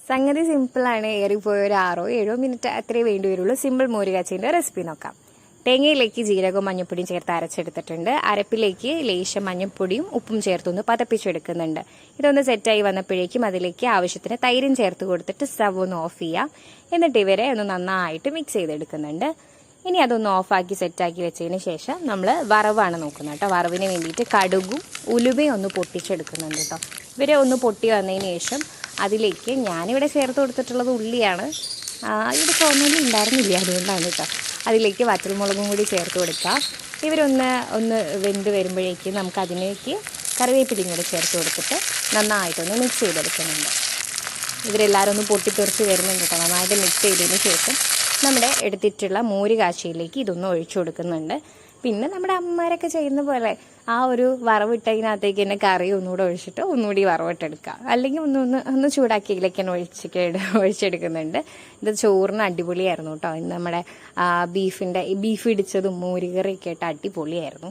സംഗതി സിമ്പിളാണ്. ഏറിപ്പോയി ഒരു 6-7 മിനിറ്റ് അത്രേ വേണ്ടി വരുള്ളൂ. സിമ്പിൾ മോര് കാച്ചീൻ്റെ റെസിപ്പി നോക്കാം. തേങ്ങയിലേക്ക് ജീരകവും മഞ്ഞൾപ്പൊടിയും ചേർത്ത് അരച്ചെടുത്തിട്ടുണ്ട്. അരപ്പിലേക്ക് ലേശം മഞ്ഞൾപ്പൊടിയും ഉപ്പും ചേർത്തൊന്ന് പതപ്പിച്ചെടുക്കുന്നുണ്ട്. ഇതൊന്ന് സെറ്റായി വന്നപ്പോഴേക്കും അതിലേക്ക് ആവശ്യത്തിന് തൈരും ചേർത്ത് കൊടുത്തിട്ട് സ്റ്റവ് ഒന്ന് ഓഫ് ചെയ്യാം. എന്നിട്ട് ഇവരെ ഒന്ന് നന്നായിട്ട് മിക്സ് ചെയ്തെടുക്കുന്നുണ്ട്. ഇനി അതൊന്ന് ഓഫാക്കി സെറ്റാക്കി വെച്ചതിന് ശേഷം നമ്മൾ വറവാണ് നോക്കുന്നത് കേട്ടോ. വറവിന് വേണ്ടിയിട്ട് കടുകും ഉലുവയും ഒന്ന് പൊട്ടിച്ചെടുക്കുന്നുണ്ട് കേട്ടോ. ഇവരെ ഒന്ന് പൊട്ടി വന്നതിന് ശേഷം അതിലേക്ക് ഞാനിവിടെ ചേർത്ത് കൊടുത്തിട്ടുള്ളത് ഉള്ളിയാണ്. ഇത് ചുവന്നുള്ളി ഉണ്ടായിരുന്നില്ല, അതുകൊണ്ടാണ് കേട്ടോ. അതിലേക്ക് വറ്റൽമുളകും കൂടി ചേർത്ത് കൊടുക്കാം. ഇവരൊന്ന് വെന്ത് വരുമ്പോഴേക്കും നമുക്ക് അതിലേക്ക് കറിവേപ്പിലയും കൂടി ചേർത്ത് കൊടുത്തിട്ട് നന്നായിട്ടൊന്ന് മിക്സ് ചെയ്തെടുക്കുന്നുണ്ട്. ഇവരെല്ലാവരും ഒന്ന് പൊട്ടിത്തെറിച്ച് വരുന്നുണ്ട് കേട്ടോ. നന്നായിട്ട് മിക്സ് ചെയ്തതിന് ശേഷം നമ്മുടെ എടുത്തിട്ടുള്ള മോര് കാച്ചിയിലേക്ക് ഇതൊന്ന് ഒഴിച്ചു കൊടുക്കുന്നുണ്ട്. പിന്നെ നമ്മുടെ അമ്മമാരൊക്കെ ചെയ്യുന്ന പോലെ ആ ഒരു വറവിട്ടതിനകത്തേക്ക് തന്നെ കറി ഒന്നുകൂടെ ഒഴിച്ചിട്ട് ഒന്നുകൂടി വറവിട്ടെടുക്കുക. അല്ലെങ്കിൽ ഒന്ന് ചൂടാക്കിയിലേക്ക് തന്നെ ഒഴിച്ചെടുക്കുന്നുണ്ട്. ഇത് ചോറിന് അടിപൊളിയായിരുന്നു കേട്ടോ. ഇന്ന് നമ്മുടെ ബീഫ് ഇടിച്ചതും മോര് കറിയൊക്കെ ആയിട്ട് അടിപൊളിയായിരുന്നു.